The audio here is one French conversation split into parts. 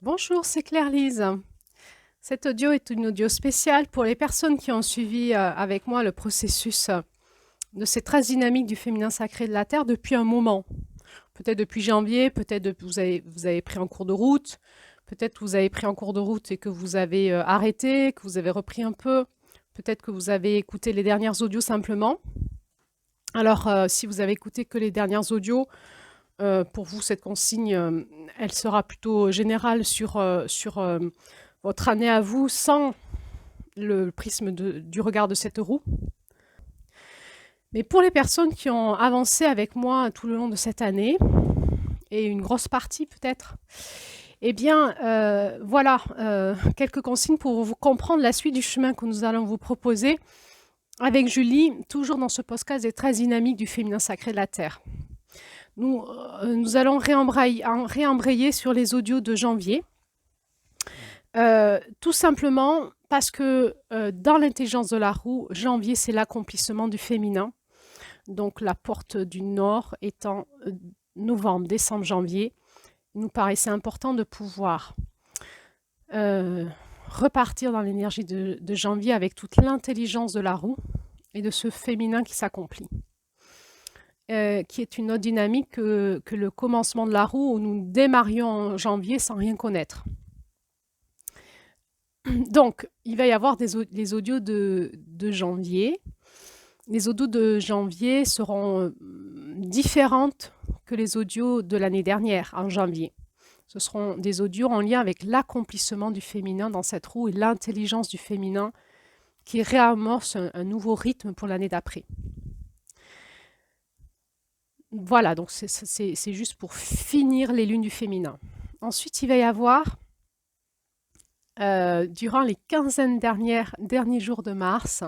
Bonjour, c'est Claire-Lise. Cet audio est une audio spéciale pour les personnes qui ont suivi avec moi le processus de ces 13 dynamiques du féminin sacré de la Terre depuis un moment. Peut-être depuis janvier, peut-être vous avez pris en cours de route, peut-être que vous avez pris en cours de route et que vous avez arrêté, que vous avez repris un peu, peut-être que vous avez écouté les dernières audios simplement. Alors, si vous avez écouté que les dernières audios, pour vous, cette consigne, elle sera plutôt générale sur votre année à vous, sans le prisme du regard de cette roue. Mais pour les personnes qui ont avancé avec moi tout le long de cette année, et une grosse partie peut-être, eh bien, voilà, quelques consignes pour vous comprendre la suite du chemin que nous allons vous proposer avec Julie, toujours dans ce podcast des 13 dynamiques du féminin sacré de la Terre. Nous allons réembrayer sur les audios de janvier, tout simplement parce que dans l'intelligence de la roue, janvier, c'est l'accomplissement du féminin. Donc la porte du nord étant novembre, décembre, janvier, il nous paraissait important de pouvoir repartir dans l'énergie de janvier avec toute l'intelligence de la roue et de ce féminin qui s'accomplit. Qui est une autre dynamique que le commencement de la roue où nous démarrions en janvier sans rien connaître. Donc, il va y avoir les audios de janvier. Les audios de janvier seront différentes que les audios de l'année dernière, en janvier. Ce seront des audios en lien avec l'accomplissement du féminin dans cette roue et l'intelligence du féminin qui réamorce un nouveau rythme pour l'année d'après. Voilà, donc c'est juste pour finir les lunes du féminin. Ensuite, il va y avoir, durant les quinzaines derniers jours de mars,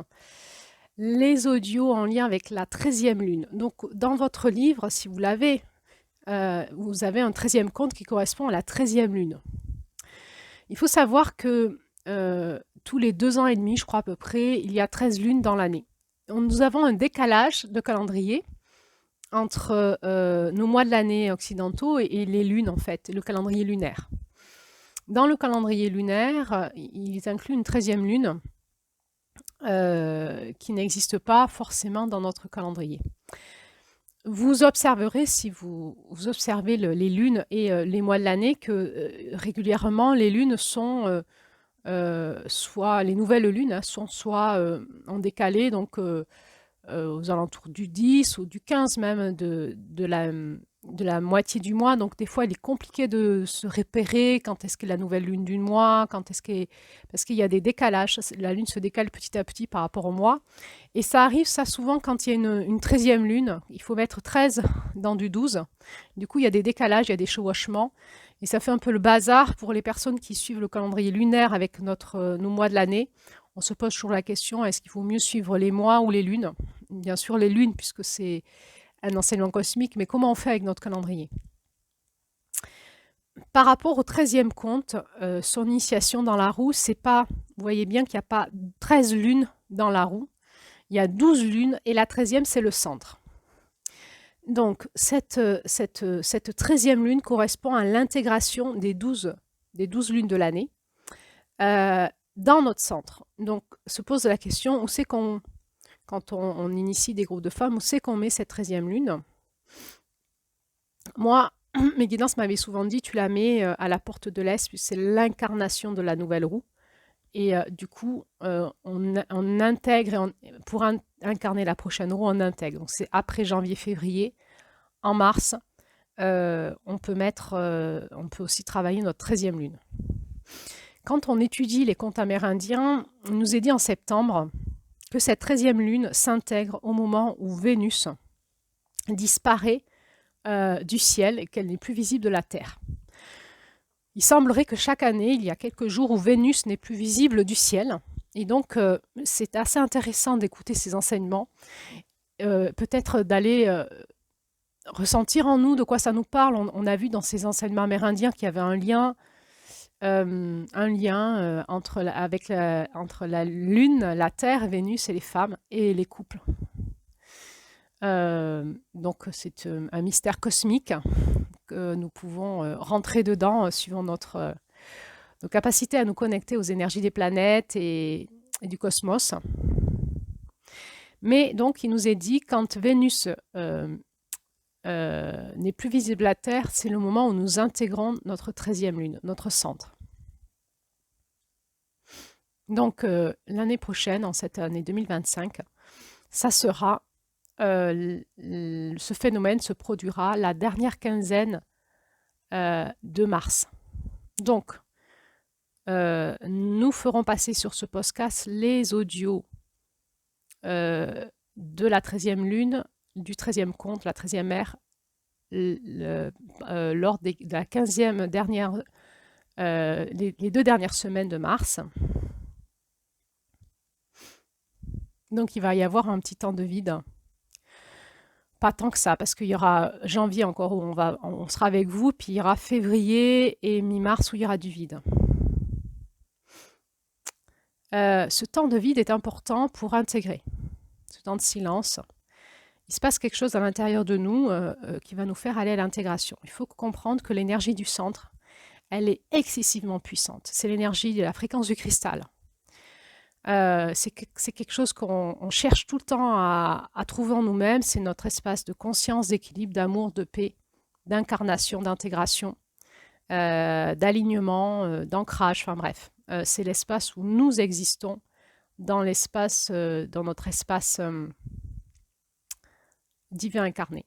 les audios en lien avec la 13e lune. Donc, dans votre livre, si vous l'avez, vous avez un 13e compte qui correspond à la 13e lune. Il faut savoir que tous les 2 ans et demi, je crois à peu près, il y a 13 lunes dans l'année. Nous avons un décalage de calendrier entre nos mois de l'année occidentaux et les lunes, en fait, le calendrier lunaire. Dans le calendrier lunaire, ils incluent une 13e lune qui n'existe pas forcément dans notre calendrier. Vous observerez, si vous observez les lunes et les mois de l'année, que régulièrement, les lunes sont soit les nouvelles lunes sont soit en décalé, donc aux alentours du 10 ou du 15 même de la moitié du mois. Donc des fois, il est compliqué de se repérer quand est-ce que la nouvelle lune du mois, parce qu'il y a des décalages. La lune se décale petit à petit par rapport au mois. Et ça arrive ça souvent quand il y a une 13e lune. Il faut mettre 13 dans du 12. Du coup, il y a des décalages, il y a des chevauchements. Et ça fait un peu le bazar pour les personnes qui suivent le calendrier lunaire avec nos mois de l'année. On se pose toujours la question, est-ce qu'il faut mieux suivre les mois ou les lunes? Bien sûr les lunes, puisque c'est un enseignement cosmique, mais comment on fait avec notre calendrier? Par rapport au 13e compte, son initiation dans la roue, c'est pas, vous voyez bien qu'il n'y a pas 13 lunes dans la roue, il y a 12 lunes et la 13e, c'est le centre. Donc, cette 13e lune correspond à l'intégration des 12 lunes de l'année dans notre centre. Donc, se pose la question, où c'est qu'on, quand on initie des groupes de femmes, où c'est qu'on met cette 13e lune? Moi, mes guidances m'avaient souvent dit, tu la mets à la porte de l'Est, puisque c'est l'incarnation de la nouvelle roue. Et du coup, on intègre, pour incarner la prochaine roue, on intègre. Donc, c'est après janvier-février. En mars, on peut aussi travailler notre 13e lune. Quand on étudie les contes amérindiens, on nous est dit en septembre que cette 13e lune s'intègre au moment où Vénus disparaît du ciel et qu'elle n'est plus visible de la Terre. Il semblerait que chaque année, il y a quelques jours où Vénus n'est plus visible du ciel. Et donc, c'est assez intéressant d'écouter ces enseignements, peut-être d'aller ressentir en nous de quoi ça nous parle. On a vu dans ces enseignements amérindiens qu'il y avait un lien entre la Lune, la Terre, Vénus et les femmes et les couples. Donc c'est un mystère cosmique que nous pouvons rentrer dedans suivant nos capacités à nous connecter aux énergies des planètes et du cosmos. Mais donc, il nous est dit, quand Vénus n'est plus visible à Terre, c'est le moment où nous intégrons notre 13e lune, notre centre. Donc, l'année prochaine, en cette année 2025, ça sera, ce phénomène se produira la dernière quinzaine de mars. Donc, nous ferons passer sur ce podcast les audios de la 13e lune, du 13e compte, la 13e ère, lors de la 15e dernière, les 2 dernières semaines de mars. Donc il va y avoir un petit temps de vide. Pas tant que ça, parce qu'il y aura janvier encore où on sera avec vous, puis il y aura février et mi-mars où il y aura du vide. Ce temps de vide est important pour intégrer, ce temps de silence. Il se passe quelque chose à l'intérieur de nous qui va nous faire aller à l'intégration. Il faut comprendre que l'énergie du centre, elle est excessivement puissante. C'est l'énergie de la fréquence du cristal. C'est quelque chose qu'on cherche tout le temps à trouver en nous-mêmes. C'est notre espace de conscience, d'équilibre, d'amour, de paix, d'incarnation, d'intégration, d'alignement, d'ancrage, enfin bref. C'est l'espace où nous existons dans l'espace, dans notre espace divin incarné.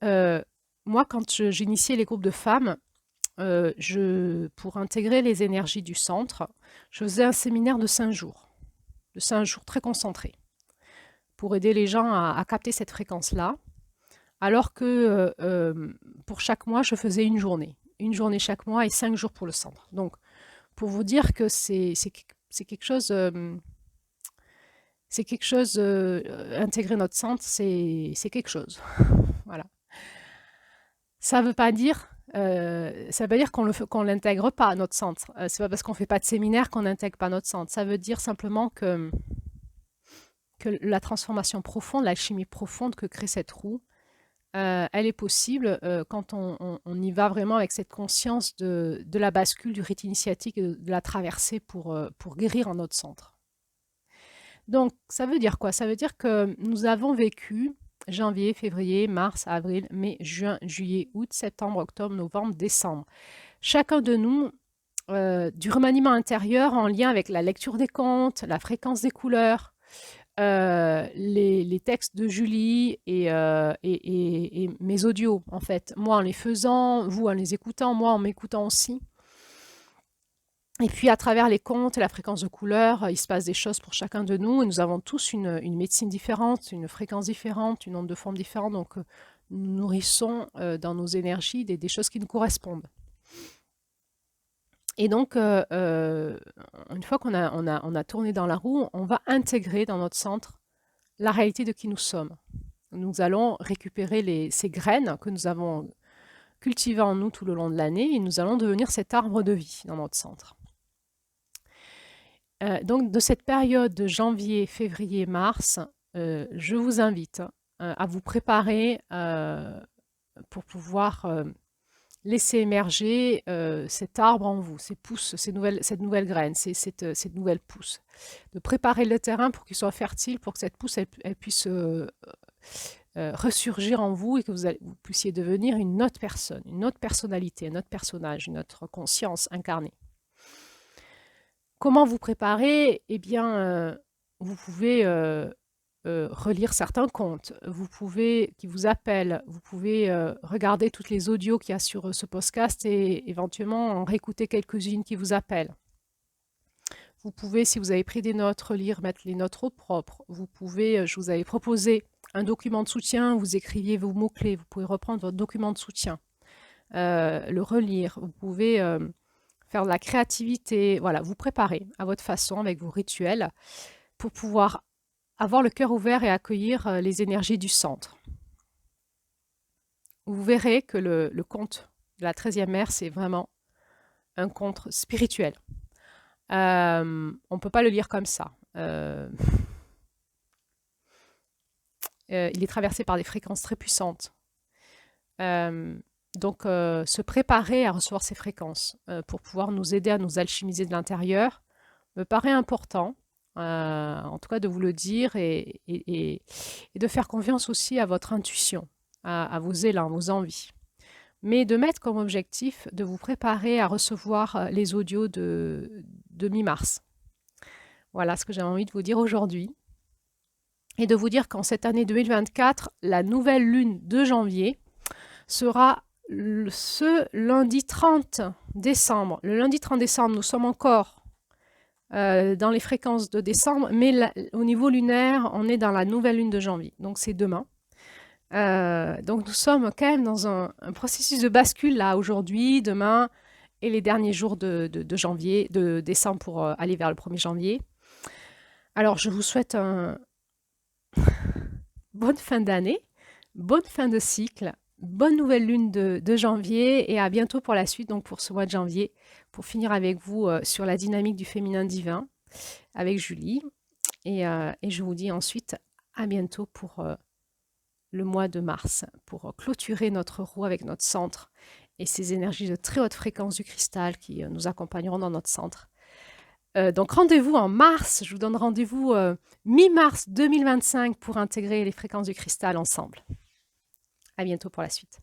Moi, quand j'initiais les groupes de femmes, pour intégrer les énergies du centre, je faisais un séminaire de 5 jours très concentré, pour aider les gens à capter cette fréquence-là, alors que pour chaque mois, je faisais une journée chaque mois et 5 jours pour le centre. Donc, pour vous dire que c'est quelque chose, intégrer notre centre, c'est quelque chose. Voilà. Ça veut pas dire qu'on l'intègre pas, notre centre. C'est pas parce qu'on fait pas de séminaire qu'on n'intègre pas notre centre. Ça veut dire simplement que la transformation profonde, l'alchimie profonde que crée cette roue, elle est possible quand on y va vraiment avec cette conscience de la bascule, du rite initiatique et de la traversée pour guérir en notre centre. Donc, ça veut dire quoi? Ça veut dire que nous avons vécu janvier, février, mars, avril, mai, juin, juillet, août, septembre, octobre, novembre, décembre. Chacun de nous, du remaniement intérieur en lien avec la lecture des contes, la fréquence des couleurs, les textes de Julie et mes audios, en fait. Moi en les faisant, vous en les écoutant, moi en m'écoutant aussi. Et puis à travers les contes et la fréquence de couleurs, il se passe des choses pour chacun de nous. Et nous avons tous une médecine différente, une fréquence différente, une onde de forme différente. Donc nous nourrissons dans nos énergies des choses qui nous correspondent. Et donc, une fois qu'on a tourné dans la roue, on va intégrer dans notre centre la réalité de qui nous sommes. Nous allons récupérer ces graines que nous avons cultivées en nous tout le long de l'année et nous allons devenir cet arbre de vie dans notre centre. Donc, de cette période de janvier, février, mars, je vous invite à vous préparer pour pouvoir laisser émerger cet arbre en vous, ces pousses, cette nouvelle graine, cette nouvelle pousse. De préparer le terrain pour qu'il soit fertile, pour que cette pousse elle puisse ressurgir en vous et que vous puissiez devenir une autre personne, une autre personnalité, un autre personnage, une autre conscience incarnée. Comment vous préparer? Eh bien, vous pouvez relire certains contes, qui vous appellent, vous pouvez regarder toutes les audios qu'il y a sur ce podcast et éventuellement en réécouter quelques-unes qui vous appellent. Vous pouvez, si vous avez pris des notes, relire, mettre les notes au propre. Vous pouvez, je vous avais proposé un document de soutien, vous écriviez vos mots-clés, vous pouvez reprendre votre document de soutien, le relire, vous pouvez faire de la créativité, voilà, vous préparer à votre façon avec vos rituels pour pouvoir avoir le cœur ouvert et accueillir les énergies du centre. Vous verrez que le conte de la 13e ère, c'est vraiment un conte spirituel. On ne peut pas le lire comme ça. Il est traversé par des fréquences très puissantes. Donc, se préparer à recevoir ces fréquences pour pouvoir nous aider à nous alchimiser de l'intérieur me paraît important, en tout cas de vous le dire et de faire confiance aussi à votre intuition, à vos élans, vos envies. Mais de mettre comme objectif de vous préparer à recevoir les audios de mi-mars. Voilà ce que j'ai envie de vous dire aujourd'hui. Et de vous dire qu'en cette année 2024, la nouvelle lune de janvier sera ce lundi 30 décembre. Le lundi 30 décembre, nous sommes encore dans les fréquences de décembre, mais au niveau lunaire, on est dans la nouvelle lune de janvier. Donc c'est demain. Donc nous sommes quand même dans un processus de bascule là, aujourd'hui, demain et les derniers jours de janvier, de décembre pour aller vers le 1er janvier. Alors je vous souhaite une bonne fin d'année, bonne fin de cycle, bonne nouvelle lune de janvier et à bientôt pour la suite, donc pour ce mois de janvier, pour finir avec vous sur la dynamique du féminin divin avec Julie. Et je vous dis ensuite à bientôt pour le mois de mars, pour clôturer notre roue avec notre centre et ces énergies de très haute fréquence du cristal qui nous accompagneront dans notre centre. Donc rendez-vous en mars, je vous donne rendez-vous mi-mars 2025 pour intégrer les fréquences du cristal ensemble. À bientôt pour la suite.